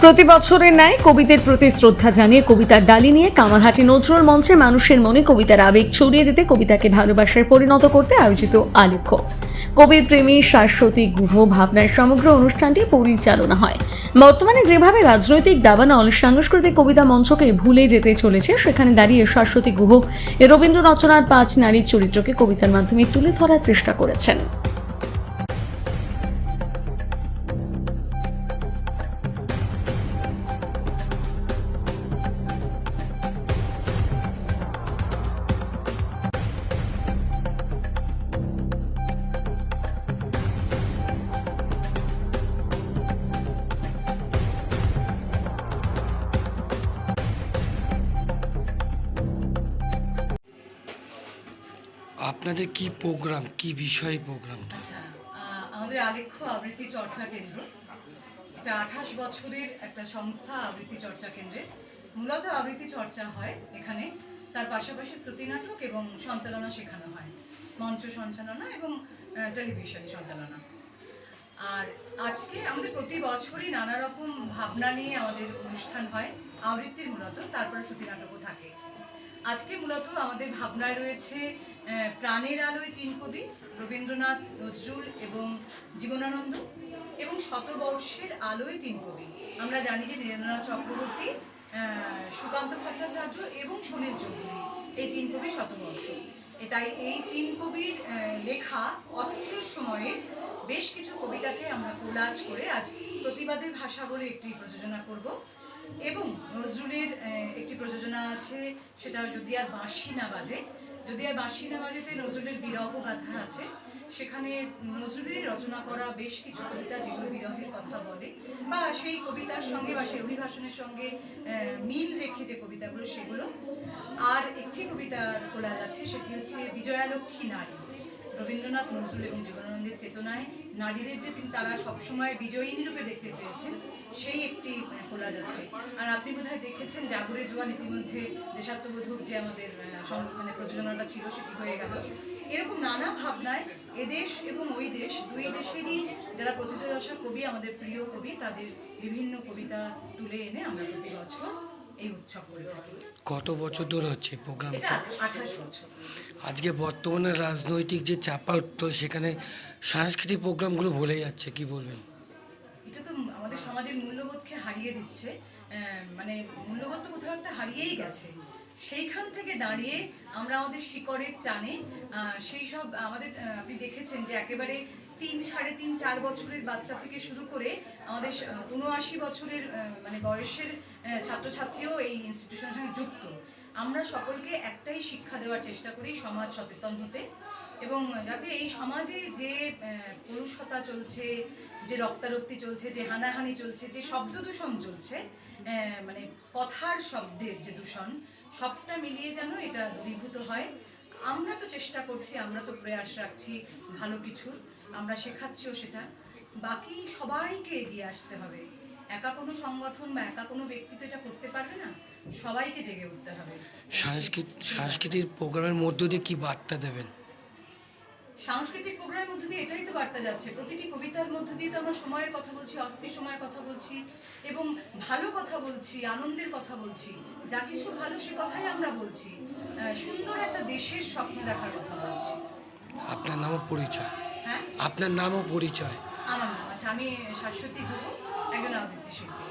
প্রতি বছরের ন্যায় কবিদের প্রতি শ্রদ্ধা জানিয়ে কবিতার ডালি নিয়ে কামারহাটি নজরুল মঞ্চে মানুষের মনে কবিতার আবেগ ছড়িয়ে দিতে কবিতাকে ভালোবাসায় পরিণত করতে আয়োজিত আলেখ্য কবির প্রেমী শাশ্বতী গুহ ভাবনার সমগ্র অনুষ্ঠানটি পরিচালনা হয়। বর্তমানে যেভাবে রাজনৈতিক দাবানল সাংস্কৃতিক কবিতা মঞ্চকে ভুলে যেতে চলেছে, সেখানে দাঁড়িয়ে শাশ্বতী গুহ রবীন্দ্র রচনার 5 নারীর চরিত্রকে কবিতার মাধ্যমে তুলে ধরার চেষ্টা করেছেন। আপনাদের কি প্রোগ্রাম, কি বিষয় প্রোগ্রামটা? আচ্ছা, আমাদের আলেখ্য আবৃত্তি চর্চা কেন্দ্র, এটা 28 বছরের একটা সংস্থা। আবৃত্তি চর্চা কেন্দ্রে মূলত আবৃত্তি চর্চা হয় এখানে, তার পাশাপাশি শ্রুতি নাটক এবং সঞ্চালনা শেখানো হয়, মঞ্চ সঞ্চালনা এবং টেলিভিশন সঞ্চালনা। আর আজকে আমাদের প্রতি বছরই নানা রকম ভাবনা নিয়ে আমাদের অনুষ্ঠান হয় আবৃত্তির মূলত, তারপরে শ্রুতি নাটকও থাকে। আজকে মূলত আমাদের ভাবনায় রয়েছে প্রাণের আলোয় 3 কবি, রবীন্দ্রনাথ, নজরুল এবং জীবনানন্দ, এবং শতবর্ষের আলোয় 3 কবি। আমরা জানি যে নীরেন্দ্রনাথ চক্রবর্তী, সুকান্ত ভট্টাচার্য এবং সুনীল চৌধুরী, এই 3 কবি শতবর্ষ। তাই এই 3 কবির লেখা অস্থির সময়ে বেশ কিছু কবিতাকে আমরা কোলাজ করে আজ প্রতিবাদের ভাষা বলে একটি প্রযোজনা করব। এবং নজরুলের একটি প্রযোজনা আছে, সেটা যদি আর বাঁশি না বাজে। যদি আর বাঁশি না বাজেতে নজরুলের বিরহ গাথা আছে। সেখানে নজরুলের রচনা করা বেশ কিছু কবিতা যেগুলো বিরহের কথা বলে, বা সেই কবিতার সঙ্গে বা সেই অভিভাষণের সঙ্গে মিল রেখে যে কবিতাগুলো সেগুলো। আর একটি কবিতার কোলাজ আছে, সেটি হচ্ছে বিজয়ালক্ষ্মী নারী। রবীন্দ্রনাথ, নজরুল এবং জীবনানন্দের চেতনায় নারীদের যে তারা সবসময় বিজয়িনী রূপে দেখতে চেয়েছেন, সেই একটি কোলাজ আছে। আর আপনি বোধহয় দেখেছেন জাগরে জোয়ান ইতিমধ্যে দেশাত্মবোধক যে আমাদের প্রযোজনাটা ছিল, সেটি হয়ে গেল। এরকম নানা ভাবনায় এদেশ এবং ওই দেশ, দুই দেশেরই যারা প্রথিতযশা কবি, আমাদের প্রিয় কবি, তাদের বিভিন্ন কবিতা তুলে এনে আমরা প্রতি বছর এই উৎসব করে থাকি। কত বছর ধরে হচ্ছে প্রোগ্রামটা? 28 বছর। আজকে বর্তমানে রাজনৈতিক যে চাপা তো সেখানে সাংস্কৃতিক প্রোগ্রামগুলো ভুলে যাচ্ছে, কি বলবেন? এটা তো আমাদের সমাজের মূল্যবোধকে হারিয়ে দিচ্ছে, মূল্যবোধ তো কোথাও একটা হারিয়েই গেছে। সেইখান থেকে দাঁড়িয়ে আমরা আমাদের শিকড়ের টানে সেই সব আমাদের, আপনি দেখেছেন যে একেবারে 3, 3.5, 4 বছরের বাচ্চা থেকে শুরু করে আমাদের 79 বছরের বয়সের ছাত্রছাত্রীও এই ইনস্টিটিউশনের সঙ্গে যুক্ত। আমরা সকলকে একটাই শিক্ষা দেওয়ার চেষ্টা করি, সমাজ সচেতন হতে, এবং যাতে এই সমাজে যে কলুষতা চলছে, যে রক্তারক্তি চলছে, যে হানাহানি চলছে, যে শব্দ দূষণ চলছে, কথার শব্দের যে দূষণ, সবটা মিলিয়ে যেন এটা দূরীভূত হয়। আমরা তো চেষ্টা করছি, আমরা তো প্রয়াস রাখছি ভালো কিছুর, আমরা শেখাচ্ছিও সেটা। বাকি সবাইকে এগিয়ে আসতে হবে। একা কোনো সংগঠন বা একা কোনো ব্যক্তি তো এটা করতে পারবে না, সবাইকে জেগে উঠতে হবে। সাংস্কৃতিক প্রোগ্রামের মধ্য দিয়ে কি বার্তা দেবেন? সাংস্কৃতিক প্রোগ্রামের মধ্যে দিয়ে এটাই তো বার্তা যাচ্ছে। প্রতিটি কবিতার মধ্য দিয়ে তো আমরা সময়ের কথা বলছি, অস্থির সময়ের কথা বলছি, এবং ভালো কথা বলছি, আনন্দের কথা বলছি। যা কিছু ভালো সে কথাই আমরা বলছি, সুন্দর একটা দেশের স্বপ্ন দেখার কথা বলছি। আপনার নাম ও পরিচয়? হ্যাঁ, আপনার নাম ও পরিচয়? আমার নাম, আচ্ছা, আমি শাশ্বতী গুহ, একজন আবৃত্তি শিল্পী।